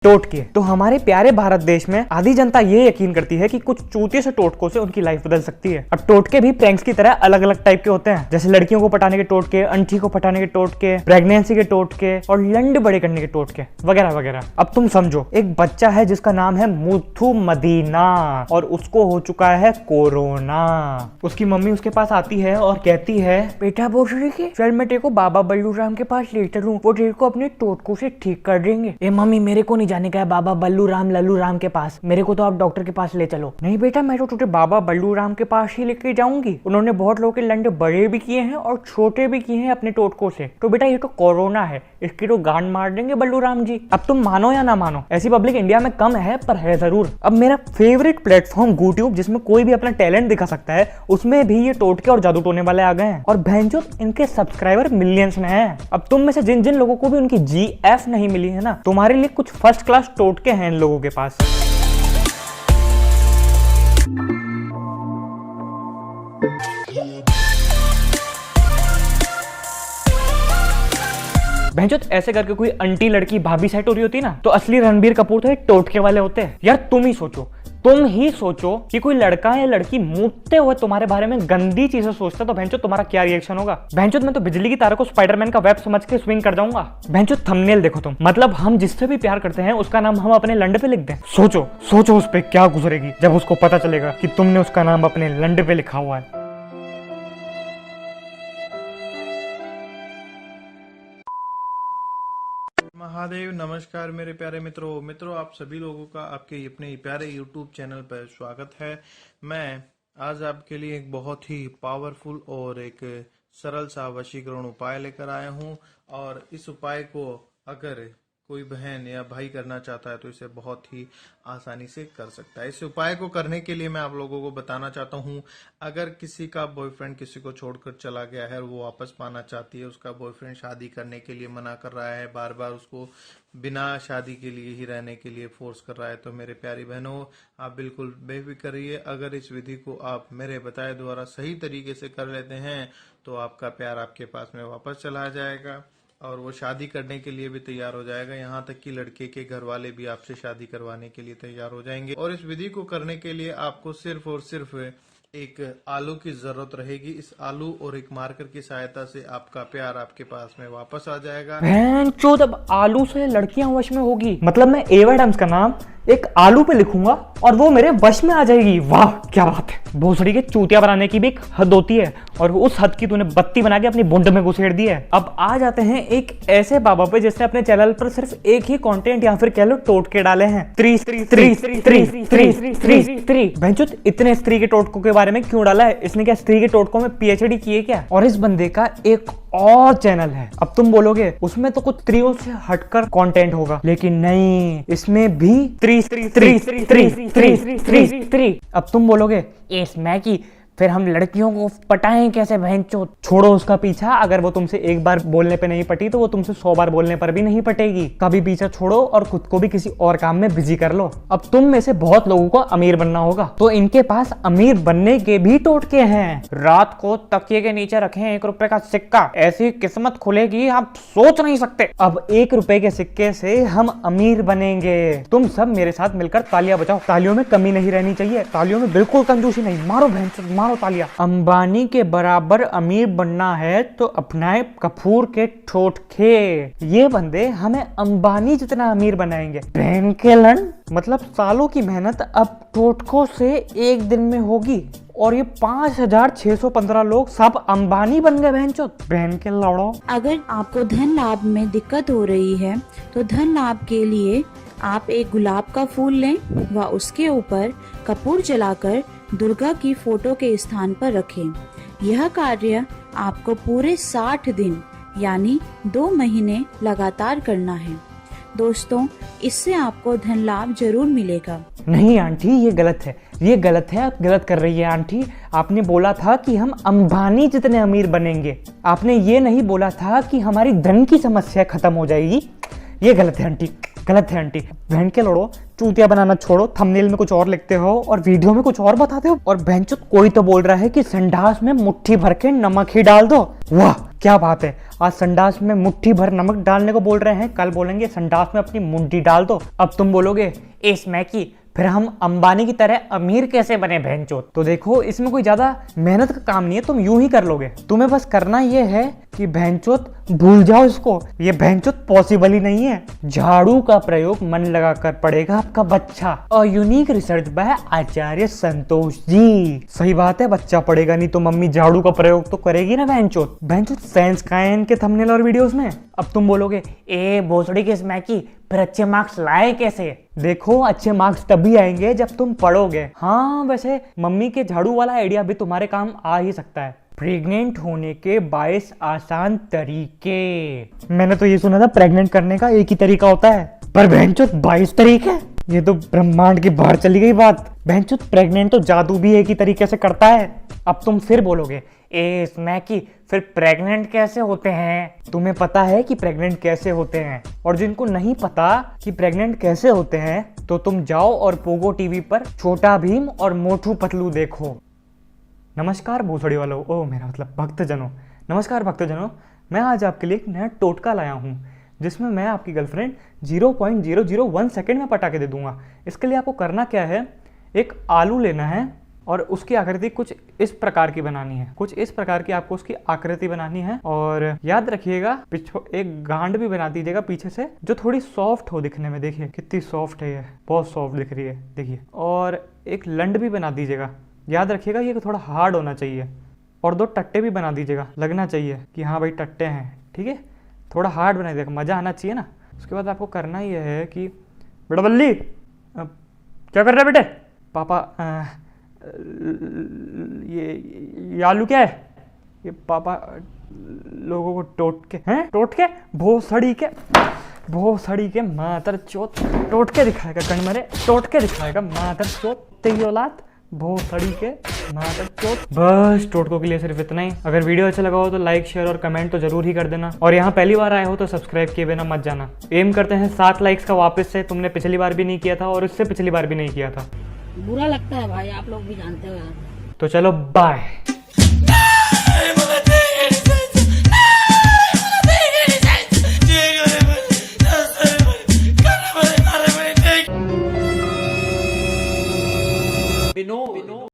टोटके। तो हमारे प्यारे भारत देश में आधी जनता ये यकीन करती है कि कुछ चूतिए से टोटकों से उनकी लाइफ बदल सकती है। अब टोटके भी प्रैंक्स की तरह अलग अलग टाइप के होते हैं, जैसे लड़कियों को पटाने के टोटके, अंठी को पटाने के टोटके, प्रेगनेंसी के टोटके और लंड बड़े करने के टोटके वगैरह वगैरह। अब तुम समझो, एक बच्चा है जिसका नाम है मुथु मदीना और उसको हो चुका है कोरोना। उसकी मम्मी उसके पास आती है और कहती है, बेटा बोल के चल मैं तेरे को बाबा बल्लू राम के पास ले चलूं, वो तेरे को अपने टोटकों से ठीक कर देंगे। ए मम्मी, मेरे को नहीं जाने का है बाबा बल्लू राम लल्लू राम के पास, मेरे को तो आप डॉक्टर के पास ले चलो। नहीं बेटा, मैं तो तुझे बाबा बल्लू राम के पास ही लेके जाऊंगी, उन्होंने बहुत लोगों के लंडे बड़े भी किए हैं और छोटे भी किए हैं अपने टोटकों से। तो बेटा ये तो कोरोना है, इसकी तो गांड मार देंगे बल्लू राम जी। अब तुम मानो या ना मानो, ऐसी पब्लिक इंडिया में कम है पर है जरूर। अब मेरा फेवरेट प्लेटफॉर्म यूट्यूब, जिसमें कोई भी अपना टैलेंट दिखा सकता है, उसमें भी ये टोटके और जादू टोने वाले आ गए हैं और भैंचो इनके सब्सक्राइबर मिलियंस में हैं। अब तुम में से जिन जिन लोगों को भी उनकी GF नहीं मिली है ना, तुम्हारे लिए कुछ फर्स्ट क्लास टोटके हैं इन लोगों के पास। भैंचोद ऐसे करके कोई अंटी लड़की भाभी सेट हो रही होती ना, तो असली रणबीर कपूर तो ये टोटके वाले होते हैं। यार तुम ही सोचो कि कोई लड़का या लड़की मूतते हुए तुम्हारे बारे में गंदी चीजें सोचता तो भैंचोद तुम्हारा क्या रिएक्शन होगा। भैंचोद मैं तो बिजली की तारों को स्पाइडरमैन का वेब समझ के स्विंग कर जाऊंगा। भैंचोद थंबनेल देखो तुम, मतलब हम जिससे भी प्यार करते हैं उसका नाम हम अपने लंड पे लिख दें। सोचो उस पे क्या गुजरेगी जब उसको पता चलेगा कि तुमने उसका नाम अपने लंड पे लिखा हुआ है। महादेव, नमस्कार मेरे प्यारे मित्रों आप सभी लोगों का आपके अपने प्यारे YouTube चैनल पर स्वागत है। मैं आज आपके लिए एक बहुत ही पावरफुल और एक सरल सा वशीकरण उपाय लेकर आया हूं और इस उपाय को अगर कोई बहन या भाई करना चाहता है तो इसे बहुत ही आसानी से कर सकता है। इस उपाय को करने के लिए मैं आप लोगों को बताना चाहता हूं, अगर किसी का बॉयफ्रेंड किसी को छोड़कर चला गया है और वो वापस पाना चाहती है, उसका बॉयफ्रेंड शादी करने के लिए मना कर रहा है, बार बार उसको बिना शादी के लिए ही रहने के लिए फोर्स कर रहा है, तो मेरे प्यारी बहनों आप बिल्कुल बेफिक्र रहिए। अगर इस विधि को आप मेरे बताए द्वारा सही तरीके से कर लेते हैं तो आपका प्यार आपके पास में वापस चला जाएगा और वो शादी करने के लिए भी तैयार हो जाएगा। यहाँ तक कि लड़के के घर वाले भी आपसे शादी करवाने के लिए तैयार हो जाएंगे। और इस विधि को करने के लिए आपको सिर्फ और सिर्फ एक आलू की जरूरत रहेगी। इस आलू और एक मार्कर की सहायता से आपका प्यार आपके पास में वापस आ जाएगा। भैंचोद, अब आलू से लड़कियां वश में होगी, मतलब मैं एवा एडम्स का नाम एक आलू पे लिखूंगा और वो मेरे वश में आ जाएगी। वाह क्या बात है। भोसड़ी के चूतिया बनाने की भी एक हद होती है और उस हद की तूने बत्ती बना के अपनी बुंड में घुसेड़ दी है। अब आ जाते हैं एक ऐसे बाबा पे जिसने अपने चैनल पर सिर्फ एक ही कंटेंट या फिर कह लो टोटके डाले हैं। भैंचोद इतने स्त्री के टोटकों के बारे में क्यों डाला है? इसने क्या स्त्री के टोटकों में PhD की है क्या? और इस बंदे का एक और चैनल है। अब तुम बोलोगे उसमें तो कुछ स्त्रियों से हटकर कंटेंट होगा, लेकिन नहीं, इसमें भी अब तुम बोलोगे इसमें की फिर हम लड़कियों को पटाएं कैसे? भैंचो छोड़ो उसका पीछा। अगर वो तुमसे एक बार बोलने पे नहीं पटी तो वो तुमसे 100 बार बोलने पर भी नहीं पटेगी। कभी पीछा छोड़ो और खुद को भी किसी और काम में बिजी कर लो। अब तुम में से बहुत लोगों को अमीर बनना होगा, तो इनके पास अमीर बनने के भी टोटके हैं। रात को तकिए के नीचे रखें 1 रुपए का सिक्का, ऐसी किस्मत खुलेगी आप सोच नहीं सकते। अब 1 रुपए के सिक्के से हम अमीर बनेंगे। तुम सब मेरे साथ मिलकर तालियां बजाओ। तालियों में कमी नहीं रहनी चाहिए, तालियों में बिल्कुल कंजूसी नहीं। मारो भैंचो मारो तालियां। अंबानी के बराबर अमीर बनना है तो अपनाए कपूर के टोटके। ये बंदे हमें अंबानी जितना अमीर बनाएंगे। बहन के लन, मतलब सालों की मेहनत अब टोटकों से एक दिन में होगी और ये 5615 लोग सब अंबानी बन गए। बहन के लड़ो। अगर आपको धन लाभ में दिक्कत हो रही है तो धन लाभ के लिए आप एक गुलाब का फूल लें व उसके ऊपर कपूर जलाकर दुर्गा की फोटो के स्थान पर रखें। यह कार्य आपको पूरे 60 दिन यानी 2 महीने लगातार करना है। दोस्तों, इससे आपको धन लाभ जरूर मिलेगा। नहीं आंटी, ये गलत है, ये गलत है, आप गलत कर रही है आंटी। आपने बोला था कि हम अंबानी जितने अमीर बनेंगे, आपने ये नहीं बोला था कि हमारी धन की समस्या खत्म हो जाएगी। ये गलत है आंटी, गलत है आंटी। बहन के लड़ो, चूतिया बनाना छोड़ो, थंबनेल में कुछ और लिखते हो और वीडियो में कुछ और बताते हो। और बहनचोद कोई तो बोल रहा है कि संडास में मुट्ठी भर के नमक ही डाल दो। वाह क्या बात है, आज संडास में मुट्ठी भर नमक डालने को बोल रहे हैं, कल बोलेंगे संडास में अपनी मुंडी डाल दो, अब तुम बोलोगे ए स्मैकी फिर हम अंबानी की तरह अमीर कैसे बने भैंचोद। तो देखो इसमें कोई ज्यादा मेहनत का काम नहीं है, तुम यूं ही कर लोगे। तुम्हें बस करना ये है कि भैंचोद भूल जाओ इसको, ये भैंचोद पॉसिबल ही नहीं है। झाड़ू का प्रयोग मन लगाकर पड़ेगा आपका बच्चा। और यूनिक रिसर्च बाय आचार्य संतोष जी। सही बात है, बच्चा पढ़ेगा नहीं तो मम्मी झाड़ू का प्रयोग तो करेगी ना भैंचोद। भैंचोद साइंस का है इनके थंबनेल और वीडियोस में। अब तुम बोलोगे ए भोसड़ी के स्मैकी फिर अच्छे मार्क्स लाए कैसे। देखो अच्छे मार्क्स तभी आएंगे जब तुम पढ़ोगे। हाँ वैसे मम्मी के झाड़ू वाला आइडिया भी तुम्हारे काम आ ही सकता है। प्रेग्नेंट होने के 22 आसान तरीके। मैंने तो ये सुना था प्रेग्नेंट करने का एक ही तरीका होता है, पर भैंचोद 22 तरीके, ये तो ब्रह्मांड की बाहर चली गई बात। भैंचोद प्रेग्नेंट तो जादू भी एक ही तरीके से करता है। अब तुम फिर बोलोगे ए स्मैकी फिर प्रेग्नेंट कैसे होते हैं। तुम्हें पता है कि प्रेग्नेंट कैसे होते हैं, और जिनको नहीं पता कि प्रेग्नेंट कैसे होते हैं तो तुम जाओ और पोगो टीवी पर छोटा भीम और मोटू पतलू देखो। नमस्कार भोसड़ी वालों, ओ मेरा मतलब भक्तजनों, नमस्कार भक्तजनों। मैं आज आपके लिए एक नया टोटका लाया हूँ जिसमें मैं आपकी गर्लफ्रेंड 0.001 सेकेंड में पटा के दे दूंगा। इसके लिए आपको करना क्या है, एक आलू लेना है और उसकी आकृति कुछ इस प्रकार की बनानी है, कुछ इस प्रकार की आपको उसकी आकृति बनानी है। और याद रखिएगा एक गांड भी बना दीजिएगा पीछे से जो थोड़ी सॉफ्ट हो दिखने में। देखिए कितनी सॉफ्ट है, ये बहुत सॉफ्ट दिख रही है देखिए। और एक लंड भी बना दीजिएगा, याद रखिएगा ये थोड़ा हार्ड होना चाहिए। और 2 टट्टे भी बना दीजिएगा, लगना चाहिए कि हाँ भाई टट्टे हैं, ठीक है। थोड़ा हार्ड बना दीजिएगा, मज़ा आना चाहिए ना। उसके बाद आपको करना ये है कि बेटा बल्ली क्या कर रहे हैं बेटे। पापा ये आलू क्या है। ये पापा लोगों को टोट के भोसड़ी के मातर चोत टोट के दिखाएगा, कणमरे टोट के दिखाएगा मातर चोत तेरी औलाद भोसड़ी के मातर चोत। बस टोटकों के लिए सिर्फ इतना ही। अगर वीडियो अच्छा लगा हो तो लाइक शेयर और कमेंट तो जरूर ही कर देना, और यहाँ पहली बार आए हो तो सब्सक्राइब किए बिना मत जाना। एम करते हैं 7 लाइक्स का वापस से, तुमने पिछली बार भी नहीं किया था और उससे पिछली बार भी नहीं किया था। बुरा लगता है भाई, आप लोग भी जानते हो यार। तो चलो बाय।